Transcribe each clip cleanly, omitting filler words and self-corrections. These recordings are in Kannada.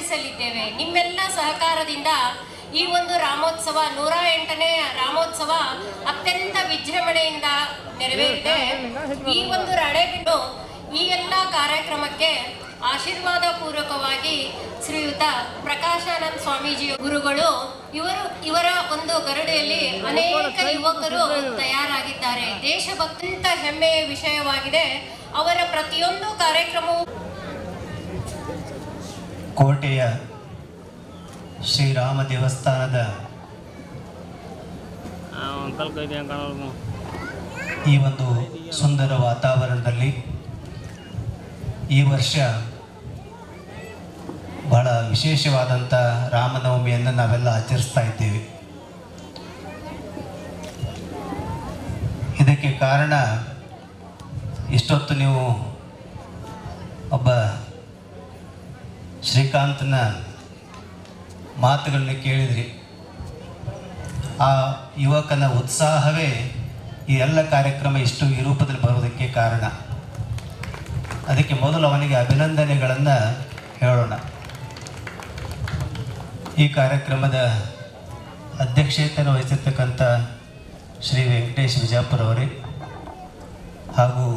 ಆಚರಿಸಲಿದ್ದೇವೆ. ನಿಮ್ಮೆಲ್ಲ ಸಹಕಾರದಿಂದ ಈ ಒಂದು ರಾಮೋತ್ಸವ 108ನೇ ರಾಮೋತ್ಸವ ಅತ್ಯಂತ ವಿಜೃಂಭಣೆಯಿಂದ ನೆರವೇರಿದೆ. ಈ ಒಂದು ರಾಣೆಬೆನ್ನೂರು ಈ ಎಲ್ಲ ಕಾರ್ಯಕ್ರಮಕ್ಕೆ ಆಶೀರ್ವಾದ ಪೂರ್ವಕವಾಗಿ ಶ್ರೀಯುತ ಪ್ರಕಾಶಾನಂದ ಸ್ವಾಮೀಜಿ ಗುರುಗಳು ಇವರ ಒಂದು ಗರಡಿಯಲ್ಲಿ ಅನೇಕ ಯುವಕರು ತಯಾರಾಗಿದ್ದಾರೆ. ದೇಶಭಕ್ತಿಂತ ಹೆಮ್ಮೆಯ ವಿಷಯವಾಗಿದೆ. ಅವರ ಪ್ರತಿಯೊಂದು ಕಾರ್ಯಕ್ರಮವು ಕೋಟೆಯ ಶ್ರೀರಾಮ ದೇವಸ್ಥಾನದ ಈ ಒಂದು ಸುಂದರ ವಾತಾವರಣದಲ್ಲಿ ಈ ವರ್ಷ ಬಹಳ ವಿಶೇಷವಾದಂಥ ರಾಮನವಮಿಯನ್ನು ನಾವೆಲ್ಲ ಆಚರಿಸ್ತಾ ಇದ್ದೇವೆ. ಇದಕ್ಕೆ ಕಾರಣ ಇಷ್ಟೊತ್ತು ನೀವು ಒಬ್ಬ ಶ್ರೀಕಾಂತನ ಮಾತುಗಳನ್ನ ಕೇಳಿದ್ರಿ. ಆ ಯುವಕನ ಉತ್ಸಾಹವೇ ಈ ಎಲ್ಲ ಕಾರ್ಯಕ್ರಮ ಇಷ್ಟು ಈ ರೂಪದಲ್ಲಿ ಬರೋದಕ್ಕೆ ಕಾರಣ. ಅದಕ್ಕೆ ಮೊದಲು ಅವನಿಗೆ ಅಭಿನಂದನೆಗಳನ್ನು ಹೇಳೋಣ. ಈ ಕಾರ್ಯಕ್ರಮದ ಅಧ್ಯಕ್ಷತೆಯನ್ನು ವಹಿಸಿರ್ತಕ್ಕಂಥ ಶ್ರೀ ವೆಂಕಟೇಶ್ ವಿಜಾಪುರ ಅವರೇ ಹಾಗೂ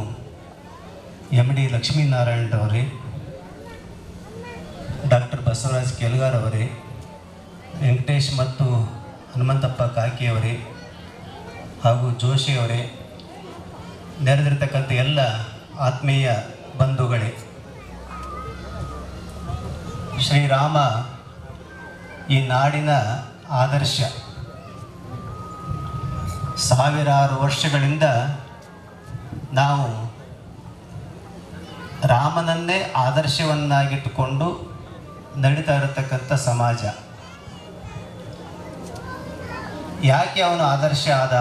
MD ಲಕ್ಷ್ಮೀನಾರಾಯಣರವರೇ, ಡಾಕ್ಟರ್ ಬಸವರಾಜ್ ಕೆಲ್ಗಾರ್ ಅವರೇ, ವೆಂಕಟೇಶ್ ಮತ್ತು ಹನುಮಂತಪ್ಪ ಕಾಕಿಯವರೇ ಹಾಗೂ ಜೋಶಿ ಅವರೇ, ನೆರೆದಿರ್ತಕ್ಕಂಥ ಎಲ್ಲ ಆತ್ಮೀಯ ಬಂಧುಗಳೇ, ಶ್ರೀರಾಮ ಈ ನಾಡಿನ ಆದರ್ಶ. ಸಾವಿರಾರು ವರ್ಷಗಳಿಂದ ನಾವು ರಾಮನನ್ನೇ ಆದರ್ಶವನ್ನಾಗಿಟ್ಟುಕೊಂಡು ನಡೀತಾ ಇರತಕ್ಕಂಥ ಸಮಾಜ. ಯಾಕೆ ಅವನು ಆದರ್ಶ ಆದ?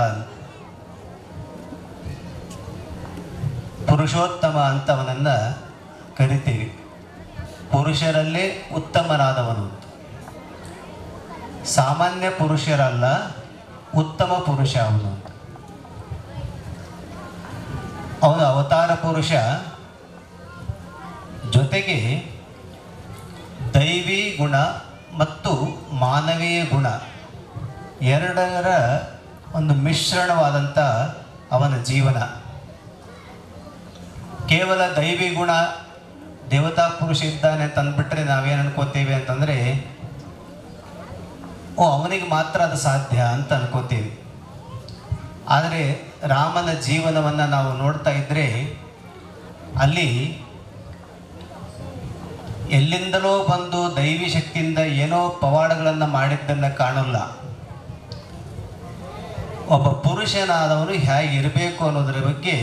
ಪುರುಷೋತ್ತಮ ಅಂತ ಅವನನ್ನು ಕರಿತೀವಿ. ಪುರುಷರಲ್ಲೇ ಉತ್ತಮನಾದವನು. ಸಾಮಾನ್ಯ ಪುರುಷರಲ್ಲ, ಉತ್ತಮ ಪುರುಷ ಅವನು. ಅವನು ಅವತಾರ ಪುರುಷ, ಜೊತೆಗೆ ದೈವಿ ಗುಣ ಮತ್ತು ಮಾನವೀಯ ಗುಣ ಎರಡರ ಒಂದು ಮಿಶ್ರಣವಾದಂಥ ಅವನ ಜೀವನ. ಕೇವಲ ದೈವಿ ಗುಣ ದೇವತಾ ಪುರುಷ ಇದ್ದಾನೆ ಅಂತ ಅಂದ್ಬಿಟ್ರೆ ನಾವೇನು ಅನ್ಕೋತೀವಿ ಅಂತಂದರೆ, ಅವನಿಗೆ ಮಾತ್ರ ಅದು ಸಾಧ್ಯ ಅಂತ ಅನ್ಕೋತೀವಿ. ಆದರೆ ರಾಮನ ಜೀವನವನ್ನು ನಾವು ನೋಡ್ತಾ ಇದ್ದರೆ ಅಲ್ಲಿ ಎಲ್ಲಿಂದಲೋ ಬಂದು ದೈವಿ ಶಕ್ತಿಯಿಂದ ಏನೋ ಪವಾಡಗಳನ್ನು ಮಾಡಿದ್ದನ್ನು ಕಾಣಲ್ಲ. ಒಬ್ಬ ಪುರುಷನಾದವನು ಹೇಗಿರಬೇಕು ಅನ್ನೋದರ ಬಗ್ಗೆ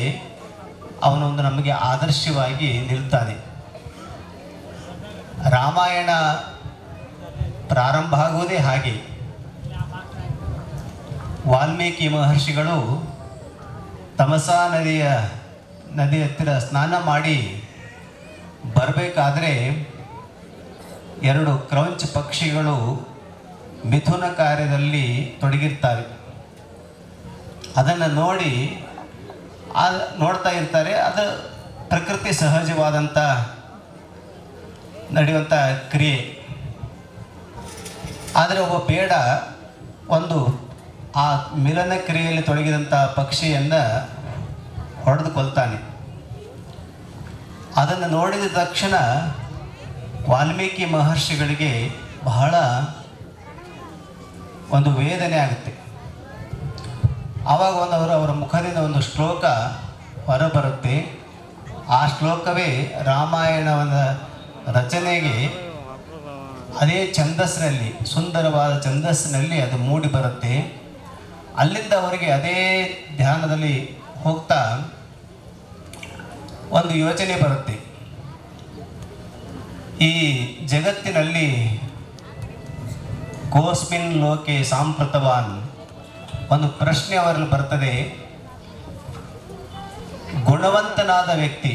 ಅವನೊಂದು ನಮಗೆ ಆದರ್ಶವಾಗಿ ನಿಲ್ತಾನೆ. ರಾಮಾಯಣ ಪ್ರಾರಂಭ ಆಗುವುದೇ ಹಾಗೆ. ವಾಲ್ಮೀಕಿ ಮಹರ್ಷಿಗಳು ತಮಸಾ ನದಿ ಹತ್ತಿರ ಸ್ನಾನ ಮಾಡಿ ಬರಬೇಕಾದ್ರೆ 2 ಕ್ರೌಂಚ್ ಪಕ್ಷಿಗಳು ಮಿಥುನ ಕಾರ್ಯದಲ್ಲಿ ತೊಡಗಿರ್ತಾರೆ. ಅದನ್ನು ನೋಡ್ತಾ ಇರ್ತಾರೆ. ಅದು ಪ್ರಕೃತಿ ಸಹಜವಾದಂಥ ನಡೆಯುವಂಥ ಕ್ರಿಯೆ. ಆದರೆ ಒಬ್ಬ ಬೇಡ ಆ ಮಿಲನ ಕ್ರಿಯೆಯಲ್ಲಿ ತೊಡಗಿದಂಥ ಪಕ್ಷಿಯನ್ನು ಹೊಡೆದು ಕೊಲ್ತಾನೆ. ಅದನ್ನು ನೋಡಿದ ತಕ್ಷಣ ವಾಲ್ಮೀಕಿ ಮಹರ್ಷಿಗಳಿಗೆ ಬಹಳ ಒಂದು ವೇದನೆ ಆಗುತ್ತೆ. ಆವಾಗ ಅವರ ಮುಖದಿಂದ ಒಂದು ಶ್ಲೋಕ ಹೊರಬರುತ್ತೆ. ಆ ಶ್ಲೋಕವೇ ರಾಮಾಯಣದ ರಚನೆಗೆ ಅದೇ ಛಂದಸ್ಸಿನಲ್ಲಿ, ಸುಂದರವಾದ ಛಂದಸ್ಸಿನಲ್ಲಿ ಅದು ಮೂಡಿ ಬರುತ್ತೆ. ಅಲ್ಲಿಂದ ಅವರಿಗೆ ಅದೇ ಧ್ಯಾನದಲ್ಲಿ ಹೋಗ್ತಾ ಒಂದು ಯೋಚನೆ ಬರುತ್ತೆ. ಈ ಜಗತ್ತಿನಲ್ಲಿ ಕೋಸ್ಮಿನ್ ಲೋಕೆ ಸಾಂಪ್ರತವಾನ್ ಒಂದು ಪ್ರಶ್ನೆ ಅವರಲ್ಲಿ ಬರ್ತದೆ. ಗುಣವಂತನಾದ ವ್ಯಕ್ತಿ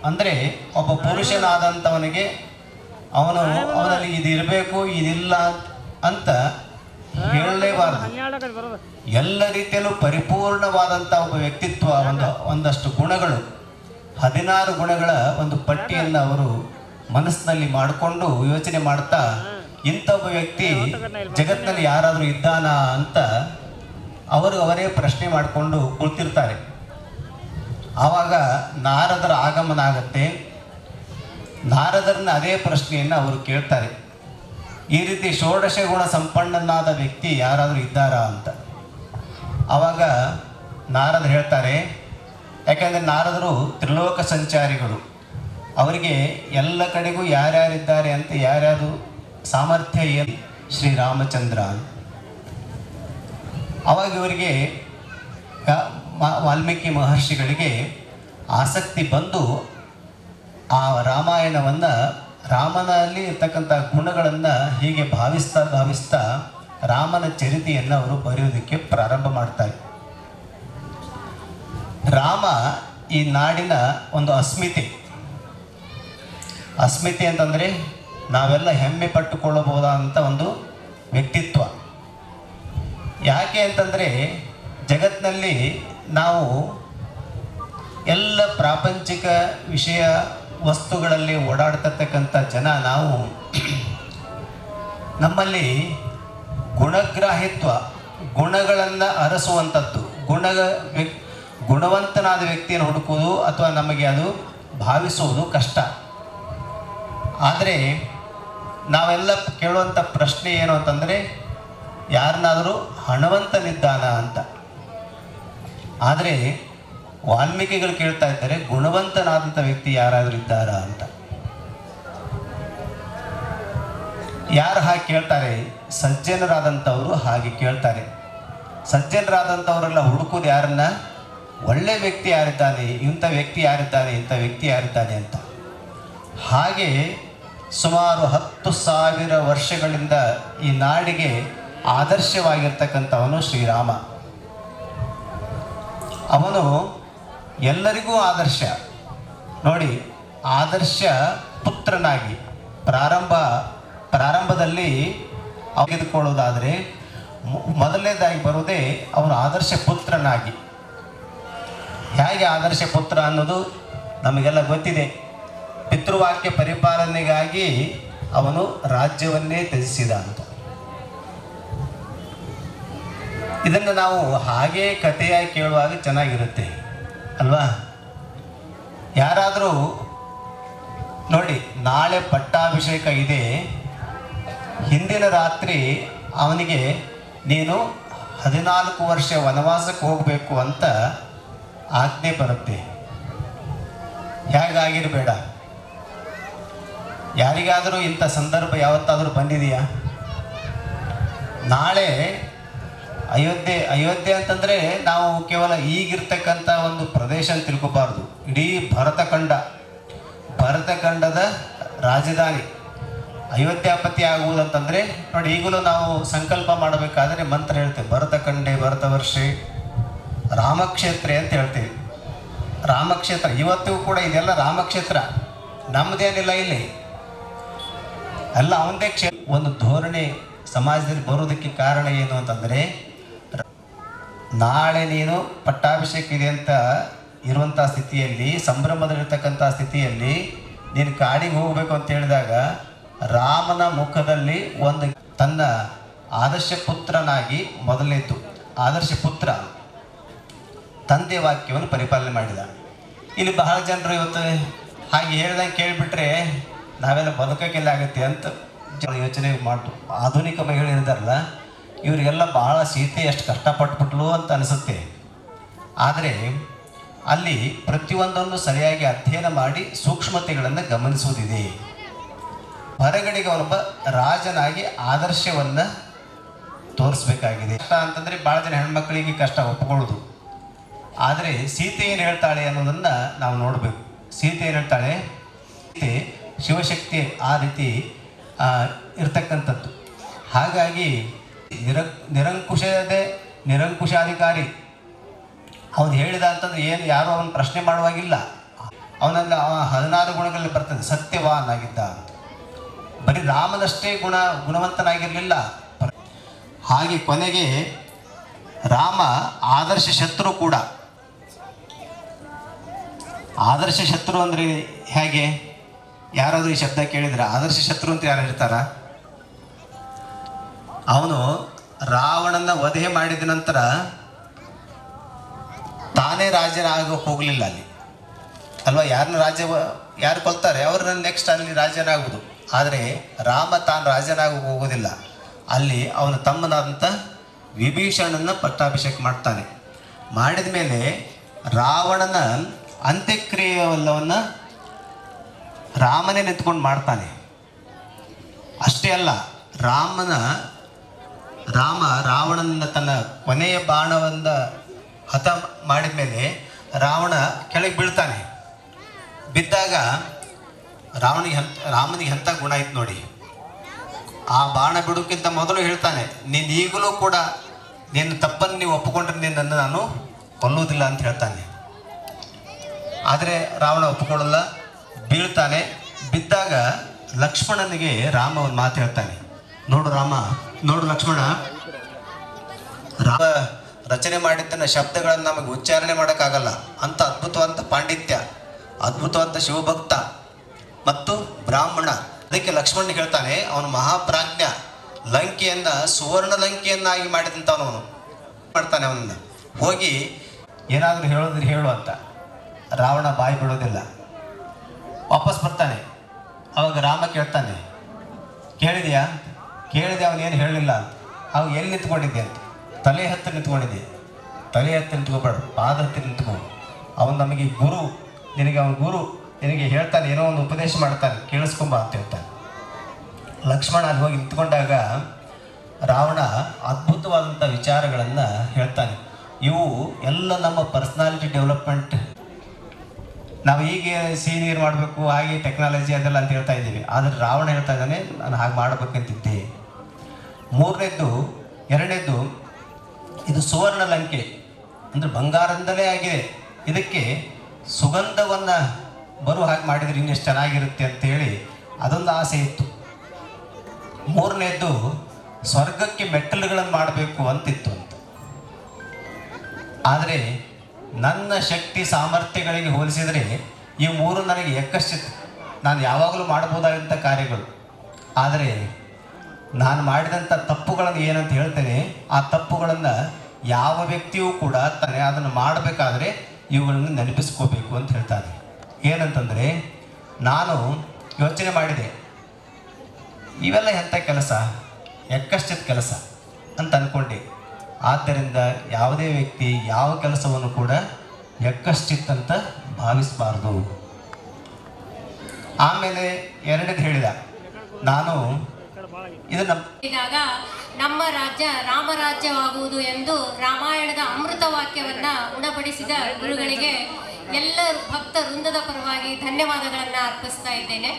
ಅಂದರೆ ಒಬ್ಬ ಪುರುಷನಾದಂಥವನಿಗೆ ಅವನಲ್ಲಿ ಇದಿರಬೇಕು ಇದಿಲ್ಲ ಅಂತ ಹೇಳಲೇಬಾರದು. ಎಲ್ಲ ರೀತಿಯಲ್ಲೂ ಪರಿಪೂರ್ಣವಾದಂಥ ಒಬ್ಬ ವ್ಯಕ್ತಿತ್ವ, ಒಂದಷ್ಟು ಗುಣಗಳು, 16 ಗುಣಗಳ ಒಂದು ಪಟ್ಟಿಯನ್ನು ಅವರು ಮನಸ್ಸಿನಲ್ಲಿ ಮಾಡಿಕೊಂಡು ಯೋಚನೆ ಮಾಡ್ತಾ ಇಂಥ ಒಬ್ಬ ವ್ಯಕ್ತಿ ಜಗತ್ತಿನಲ್ಲಿ ಯಾರಾದರೂ ಇದ್ದಾನ ಅಂತ ಅವರೇ ಪ್ರಶ್ನೆ ಮಾಡಿಕೊಂಡು ಕುಳಿತಿರ್ತಾರೆ. ಆವಾಗ ನಾರದರ ಆಗಮನ ಆಗತ್ತೆ. ನಾರದರನ್ನ ಅದೇ ಪ್ರಶ್ನೆಯನ್ನು ಅವರು ಕೇಳ್ತಾರೆ, ಈ ರೀತಿ ಷೋಡಶ ಗುಣ ಸಂಪನ್ನನಾದ ವ್ಯಕ್ತಿ ಯಾರಾದರೂ ಇದ್ದಾರಾ ಅಂತ. ಆವಾಗ ನಾರದರು ಹೇಳ್ತಾರೆ, ಯಾಕೆಂದರೆ ನಾರದರು ತ್ರಿಲೋಕ ಸಂಚಾರಿಗಳು, ಅವರಿಗೆ ಎಲ್ಲ ಕಡೆಗೂ ಯಾರ್ಯಾರಿದ್ದಾರೆ ಅಂತ ಯಾರ್ಯಾರು ಸಾಮರ್ಥ್ಯ ಏನು ಶ್ರೀರಾಮಚಂದ್ರ. ಅವಾಗ ಇವರಿಗೆ ವಾಲ್ಮೀಕಿ ಮಹರ್ಷಿಗಳಿಗೆ ಆಸಕ್ತಿ ಬಂದು ಆ ರಾಮಾಯಣವನ್ನು ರಾಮನಲ್ಲಿ ಇರ್ತಕ್ಕಂಥ ಗುಣಗಳನ್ನು ಹೀಗೆ ಭಾವಿಸ್ತಾ ರಾಮನ ಚರಿತೆಯನ್ನು ಅವರು ಬರೆಯೋದಕ್ಕೆ ಪ್ರಾರಂಭ ಮಾಡ್ತಾರೆ. ರಾಮ ಈ ನಾಡಿನ ಒಂದು ಅಸ್ಮಿತೆ ಅಂತಂದರೆ ನಾವೆಲ್ಲ ಹೆಮ್ಮೆ ಪಟ್ಟುಕೊಳ್ಳಬಹುದಾದಂಥ ಒಂದು ವ್ಯಕ್ತಿತ್ವ. ಯಾಕೆ ಅಂತಂದರೆ ಜಗತ್ತಿನಲ್ಲಿ ನಾವು ಎಲ್ಲ ಪ್ರಾಪಂಚಿಕ ವಿಷಯ ವಸ್ತುಗಳಲ್ಲಿ ಓಡಾಡ್ತಿರ್ತಕ್ಕಂಥ ಜನ ನಾವು ನಮ್ಮಲ್ಲಿ ಗುಣಗ್ರಾಹಿತ್ವ, ಗುಣಗಳನ್ನು ಅರಸುವಂಥದ್ದು, ಗುಣವಂತನಾದ ವ್ಯಕ್ತಿಯನ್ನು ಹುಡುಕುವುದು ಅಥವಾ ನಮಗೆ ಅದು ಭಾವಿಸುವುದು ಕಷ್ಟ. ಆದರೆ ನಾವೆಲ್ಲ ಕೇಳುವಂಥ ಪ್ರಶ್ನೆ ಏನು ಅಂತಂದರೆ ಯಾರನ್ನಾದರೂ ಹಣವಂತನಿದ್ದಾನ ಅಂತ. ಆದರೆ ವಾಲ್ಮೀಕಿಗಳು ಕೇಳ್ತಾ ಇದ್ದಾರೆ ಗುಣವಂತನಾದಂಥ ವ್ಯಕ್ತಿ ಯಾರಾದರೂ ಇದ್ದಾರಾ ಅಂತ. ಯಾರು ಹಾಗೆ ಕೇಳ್ತಾರೆ? ಸಜ್ಜನರಾದಂಥವರು ಹಾಗೆ ಕೇಳ್ತಾರೆ. ಸಜ್ಜನರಾದಂಥವರೆಲ್ಲ ಹುಡುಕೋದು ಯಾರನ್ನ? ಒಳ್ಳೆ ವ್ಯಕ್ತಿ ಯಾರಿದ್ದಾನೆ, ಇಂಥ ವ್ಯಕ್ತಿ ಯಾರಿದ್ದಾನೆ ಅಂತ. ಹಾಗೆ ಸುಮಾರು 10,000 ವರ್ಷಗಳಿಂದ ಈ ನಾಡಿಗೆ ಆದರ್ಶವಾಗಿರ್ತಕ್ಕಂಥವನು ಶ್ರೀರಾಮ. ಅವನು ಎಲ್ಲರಿಗೂ ಆದರ್ಶ. ನೋಡಿ, ಆದರ್ಶ ಪುತ್ರನಾಗಿ ಪ್ರಾರಂಭದಲ್ಲಿ ತೆಗೆದುಕೊಳ್ಳೋದಾದರೆ ಮೊದಲನೇದಾಗಿ ಬರುವುದೇ ಅವನು ಆದರ್ಶ ಪುತ್ರನಾಗಿ. ಹೇಗೆ ಆದರ್ಶ ಪುತ್ರ ಅನ್ನೋದು ನಮಗೆಲ್ಲ ಗೊತ್ತಿದೆ. ಪಿತೃವಾಕ್ಯ ಪರಿಪಾಲನೆಗಾಗಿ ಅವನು ರಾಜ್ಯವನ್ನೇ ತ್ಯಜಿಸಿದ ಅಂತ. ಇದನ್ನು ನಾವು ಹಾಗೇ ಕಥೆಯಾಗಿ ಕೇಳುವಾಗ ಚೆನ್ನಾಗಿರುತ್ತೆ ಅಲ್ವಾ? ಯಾರಾದರೂ ನೋಡಿ, ನಾಳೆ ಪಟ್ಟಾಭಿಷೇಕ ಇದೆ, ಹಿಂದಿನ ರಾತ್ರಿ ಅವನಿಗೆ ನೀನು 14 ವರ್ಷ ವನವಾಸಕ್ಕೆ ಹೋಗಬೇಕು ಅಂತ ಆಜ್ಞೆ ಬರುತ್ತೆ. ಹೇಗಾಗಿರಬೇಡ. ಯಾರಿಗಾದರೂ ಇಂಥ ಸಂದರ್ಭ ಯಾವತ್ತಾದರೂ ಬಂದಿದೆಯಾ? ನಾಳೆ ಅಯೋಧ್ಯೆ ಅಂತಂದರೆ ನಾವು ಕೇವಲ ಈಗಿರ್ತಕ್ಕಂಥ ಒಂದು ಪ್ರದೇಶ ಅಂತ ತಿಳ್ಕೊಬಾರ್ದು. ಇಡೀ ಭರತಖಂಡದ ರಾಜಧಾನಿ ಅಯೋಧ್ಯಾಪತಿ ಆಗುವುದಂತಂದರೆ ನೋಡಿ, ಈಗಲೂ ನಾವು ಸಂಕಲ್ಪ ಮಾಡಬೇಕಾದ್ರೆ ಮಂತ್ರ ಹೇಳ್ತೇವೆ, ಭರತಖಂಡೇ ಭರತವರ್ಷೆ ರಾಮಕ್ಷೇತ್ರ ಅಂತ ಹೇಳ್ತೀವಿ. ರಾಮಕ್ಷೇತ್ರ ಇವತ್ತಿಗೂ ಕೂಡ ಇದೆಲ್ಲ ರಾಮಕ್ಷೇತ್ರ, ನಮ್ಮದೇನಿಲ್ಲ ಇಲ್ಲಿ, ಎಲ್ಲ ಅವನದೇ ಒಂದು ಧೋರಣೆ ಸಮಾಜದಲ್ಲಿ ಬರೋದಕ್ಕೆ ಕಾರಣ ಏನು ಅಂತಂದರೆ, ನಾಳೆ ನೀನು ಪಟ್ಟಾಭಿಷೇಕ ಇದೆ ಅಂತ ಇರುವಂಥ ಸ್ಥಿತಿಯಲ್ಲಿ, ಸಂಭ್ರಮದಲ್ಲಿರ್ತಕ್ಕಂಥ ಸ್ಥಿತಿಯಲ್ಲಿ ನೀನು ಕಾಡಿಗೆ ಹೋಗಬೇಕು ಅಂತ ಹೇಳಿದಾಗ ರಾಮನ ಮುಖದಲ್ಲಿ ಒಂದು ತನ್ನ ಆದರ್ಶ ಪುತ್ರನಾಗಿ ಮೊದಲನೇದ್ದು ಆದರ್ಶ ಪುತ್ರ ತಂದೆ ವಾಕ್ಯವನ್ನು ಪರಿಪಾಲನೆ ಮಾಡಿದ. ಇಲ್ಲಿ ಬಹಳ ಜನರು ಇವತ್ತು ಹಾಗೆ ಹೇಳ್ದಂಗೆ ಕೇಳಿಬಿಟ್ರೆ ನಾವೆಲ್ಲ ಬದುಕೋಕ್ಕೆಲ್ಲ ಆಗುತ್ತೆ ಅಂತ ಯೋಚನೆ ಮಾಡ್ತು. ಆಧುನಿಕ ಮಹಿಳೆಯರಿದ್ದಾರಲ್ಲ, ಇವರಿಗೆಲ್ಲ ಬಹಳ ಸೀತೆ ಎಷ್ಟು ಕಷ್ಟಪಟ್ಬಿಟ್ಲು ಅಂತ ಅನಿಸುತ್ತೆ. ಆದರೆ ಅಲ್ಲಿ ಪ್ರತಿಯೊಂದನ್ನು ಸರಿಯಾಗಿ ಅಧ್ಯಯನ ಮಾಡಿ ಸೂಕ್ಷ್ಮತೆಗಳನ್ನು ಗಮನಿಸುವುದಿದೆ. ಹೊರಗಡೆಗೆ ಅವನೊಬ್ಬ ರಾಜನಾಗಿ ಆದರ್ಶವನ್ನು ತೋರಿಸ್ಬೇಕಾಗಿದೆ. ಕಷ್ಟ ಅಂತಂದರೆ ಭಾಳ ಜನ ಹೆಣ್ಮಕ್ಳಿಗೆ ಕಷ್ಟ ಒಪ್ಪಿಕೊಳ್ಳೋದು. ಆದರೆ ಸೀತೆ ಏನು ಹೇಳ್ತಾಳೆ ಅನ್ನೋದನ್ನು ನಾವು ನೋಡಬೇಕು. ಸೀತೆ ಏನು ಹೇಳ್ತಾಳೆ? ಸೀತೆ ಶಿವಶಕ್ತಿ ಆ ರೀತಿ ಇರ್ತಕ್ಕಂಥದ್ದು. ಹಾಗಾಗಿ ನಿರಂಕುಶಾಧಿಕಾರಿ ಅವನು ಹೇಳಿದ ಅಂತಂದ್ರೆ ಏನು ಯಾರೂ ಅವನು ಪ್ರಶ್ನೆ ಮಾಡುವಾಗಿಲ್ಲ. ಅವನಲ್ಲಿ 16 ಗುಣಗಳಲ್ಲಿ ಬರ್ತದೆ. ಸತ್ಯವಾನ್ ಆಗಿದ್ದ ಅಂತ. ಬರೀ ರಾಮನಷ್ಟೇ ಗುಣವಂತನಾಗಿರಲಿಲ್ಲ. ಹಾಗೆ ಕೊನೆಗೆ ರಾಮ ಆದರ್ಶ ಶತ್ರು ಕೂಡ. ಆದರ್ಶ ಶತ್ರು ಅಂದರೆ ಹೇಗೆ? ಯಾರಾದರೂ ಈ ಶಬ್ದ ಕೇಳಿದ್ರೆ ಆದರ್ಶ ಶತ್ರು ಅಂತ ಯಾರು ಇರ್ತಾರ? ಅವನು ರಾವಣನ ವಧೆ ಮಾಡಿದ ನಂತರ ತಾನೇ ರಾಜನಾಗೋಕೆ ಹೋಗಲಿಲ್ಲ ಅಲ್ಲಿ ಅಲ್ವಾ? ಯಾರು ಕೊಲ್ತಾರೆ ಅವ್ರನ್ನ ನೆಕ್ಸ್ಟ್ ಅಲ್ಲಿ ರಾಜನಾಗುವುದು. ಆದರೆ ರಾಮ ತಾನು ರಾಜನಾಗೋಕೆ ಹೋಗೋದಿಲ್ಲ. ಅಲ್ಲಿ ಅವನ ತಮ್ಮನಾದಂಥ ವಿಭೀಷಣನ ಪಟ್ಟಾಭಿಷೇಕ ಮಾಡ್ತಾನೆ. ಮಾಡಿದ ಮೇಲೆ ರಾವಣನ ಅಂತ್ಯಕ್ರಿಯೆಲ್ಲವನ್ನು ರಾಮನೇ ನಿಂತ್ಕೊಂಡು ಮಾಡ್ತಾನೆ. ಅಷ್ಟೇ ಅಲ್ಲ, ರಾವಣನ ತನ್ನ ಕೊನೆಯ ಬಾಣವನ್ನ ಹತ ಮಾಡಿದ ಮೇಲೆ ರಾವಣ ಕೆಳಗೆ ಬೀಳ್ತಾನೆ. ಬಿದ್ದಾಗ ರಾಮನಿಗೆ ಎಂಥ ಗುಣ ಇತ್ತು ನೋಡಿ. ಆ ಬಾಣ ಬಿಡೋಕ್ಕಿಂತ ಮೊದಲು ಹೇಳ್ತಾನೆ, ನೀನು ಈಗಲೂ ಕೂಡ ನಿನ್ನ ತಪ್ಪನ್ನು ನೀವು ಒಪ್ಪಿಕೊಂಡ್ರೆ ನಿನ್ನನ್ನು ನಾನು ಕೊಲ್ಲುವುದಿಲ್ಲ ಅಂತ ಹೇಳ್ತಾನೆ. ಆದರೆ ರಾವಣ ಒಪ್ಪಿಕೊಳ್ಳಲ್ಲ, ಬೀಳ್ತಾನೆ. ಬಿದ್ದಾಗ ಲಕ್ಷ್ಮಣನಿಗೆ ರಾಮ ಒಂದು ಮಾತು ಹೇಳ್ತಾನೆ, ನೋಡು ಲಕ್ಷ್ಮಣ, ರಾಮ ರಚನೆ ಮಾಡಿದ್ದನ್ನ ಶಬ್ದಗಳನ್ನು ನಮಗೆ ಉಚ್ಚಾರಣೆ ಮಾಡೋಕ್ಕಾಗಲ್ಲ ಅಂತ ಅದ್ಭುತವಾದ ಪಾಂಡಿತ್ಯ, ಅದ್ಭುತವಾದ ಶಿವಭಕ್ತ ಮತ್ತು ಬ್ರಾಹ್ಮಣ. ಅದಕ್ಕೆ ಲಕ್ಷ್ಮಣನಿಗೆ ಹೇಳ್ತಾನೆ, ಅವನು ಮಹಾಪ್ರಾಜ್ಞ, ಲಂಕೆಯನ್ನ ಸುವರ್ಣ ಲಂಕೆಯನ್ನಾಗಿ ಮಾಡಿದಂಥವನು ಮಾಡ್ತಾನೆ. ಅವನನ್ನು ಹೋಗಿ ಏನಾದರೂ ಹೇಳೋದ್ರೆ ಹೇಳು ಅಂತ. ರಾವಣ ಬಾಯಿ ಬಿಡೋದಿಲ್ಲ, ವಾಪಸ್ ಬರ್ತಾನೆ. ಅವಾಗ ರಾಮ ಕೇಳ್ತಾನೆ, ಕೇಳಿದೆ ಅವನೇನು ಹೇಳಲಿಲ್ಲ ಅಂತ. ಅವಾಗ ಎಲ್ಲಿ ನಿಂತ್ಕೊಂಡಿದ್ದೆ ಅಂತ. ತಲೆ ಹತ್ತಿರ ನಿಂತ್ಕೊಂಡಿದ್ದೆ. ತಲೆ ಹತ್ತಿರ ನಿಂತ್ಕೋಬೇಡ, ಪಾದ ಹತ್ತಿರ ನಿಂತ್ಕೊ. ಅವನು ನಮಗೆ ಗುರು, ಅವನ ಗುರು ನಿನಗೆ ಹೇಳ್ತಾನೆ, ಏನೋ ಒಂದು ಉಪದೇಶ ಮಾಡ್ತಾನೆ, ಕೇಳಿಸ್ಕೊಂಬ ಅಂತ ಹೇಳ್ತಾನೆ. ಲಕ್ಷ್ಮಣ ಅಲ್ಲಿ ಹೋಗಿ ನಿಂತ್ಕೊಂಡಾಗ ರಾವಣ ಅದ್ಭುತವಾದಂಥ ವಿಚಾರಗಳನ್ನು ಹೇಳ್ತಾನೆ. ಇವು ಎಲ್ಲ ನಮ್ಮ ಪರ್ಸ್ನಾಲಿಟಿ ಡೆವಲಪ್ಮೆಂಟ್. ನಾವು ಹೀಗೆ ಸೀನಿಯರ್ ಮಾಡಬೇಕು, ಹಾಗೆ ಟೆಕ್ನಾಲಜಿ ಅದೆಲ್ಲ ಅಂತ ಹೇಳ್ತಾ ಇದ್ದೀವಿ. ಆದರೆ ರಾವಣ ಹೇಳ್ತಾ ಇದ್ದಾನೆ, ನಾನು ಹಾಗೆ ಮಾಡಬೇಕಂತಿದ್ದೆ. ಎರಡನೇದು, ಇದು ಸುವರ್ಣ ಲಂಕೆ ಅಂದರೆ ಬಂಗಾರದಿಂದಲೇ ಆಗಿದೆ. ಇದಕ್ಕೆ ಸುಗಂಧವನ್ನು ಬರುವ ಹಾಗೆ ಮಾಡಿದರೆ ಇನ್ನೆಷ್ಟು ಚೆನ್ನಾಗಿರುತ್ತೆ ಅಂತೇಳಿ ಅದೊಂದು ಆಸೆ ಇತ್ತು. ಮೂರನೇದು, ಸ್ವರ್ಗಕ್ಕೆ ಮೆಟ್ಟಲುಗಳನ್ನು ಮಾಡಬೇಕು ಅಂತಿತ್ತು ಅಂತ. ಆದರೆ ನನ್ನ ಶಕ್ತಿ ಸಾಮರ್ಥ್ಯಗಳಿಗೆ ಹೋಲಿಸಿದರೆ ಈ ಮೂರು ನನಗೆ ಎಕ್ಕಷ್ಟಿತ್ತು. ನಾನು ಯಾವಾಗಲೂ ಮಾಡಬಹುದಾದಂಥ ಕಾರ್ಯಗಳು. ಆದರೆ ನಾನು ಮಾಡಿದಂಥ ತಪ್ಪುಗಳನ್ನು ಏನಂತ ಹೇಳ್ತೇನೆ, ಆ ತಪ್ಪುಗಳನ್ನು ಯಾವ ವ್ಯಕ್ತಿಯೂ ಕೂಡ ಅದನ್ನು ಮಾಡಬೇಕಾದ್ರೆ ಇವುಗಳನ್ನು ನೆನಪಿಸ್ಕೋಬೇಕು ಅಂತ ಹೇಳ್ತಾನೆ. ಏನಂತಂದರೆ, ನಾನು ಯೋಚನೆ ಮಾಡಿದೆ, ಇವೆಲ್ಲ ಎಂಥ ಕೆಲಸ, ಎಕ್ಕಷ್ಟಿತ್ತು ಕೆಲಸ ಅಂತ ಅಂದ್ಕೊಂಡೆ. ಆದ್ದರಿಂದ ಯಾವುದೇ ವ್ಯಕ್ತಿ ಯಾವ ಕೆಲಸವನ್ನು ಕೂಡ ಎಕ್ಕಷ್ಟಿತ್ತಂತ ಭಾವಿಸಬಾರ್ದು. ಆಮೇಲೆ ಎರಡನೇದು ಹೇಳಿದ, ನಾನು ಇದಾಗ ನಮ್ಮ ರಾಜ್ಯ ರಾಮರಾಜ್ಯವಾಗುವುದು ಎಂದು ರಾಮಾಯಣದ ಅಮೃತ ವಾಕ್ಯವನ್ನ ಉಣಬಡಿಸಿದ ಗುರುಗಳಿಗೆ ಎಲ್ಲ ಭಕ್ತ ವೃಂದದ ಪರವಾಗಿ ಧನ್ಯವಾದಗಳನ್ನು ಅರ್ಪಿಸ್ತಾ ಇದ್ದೇನೆ.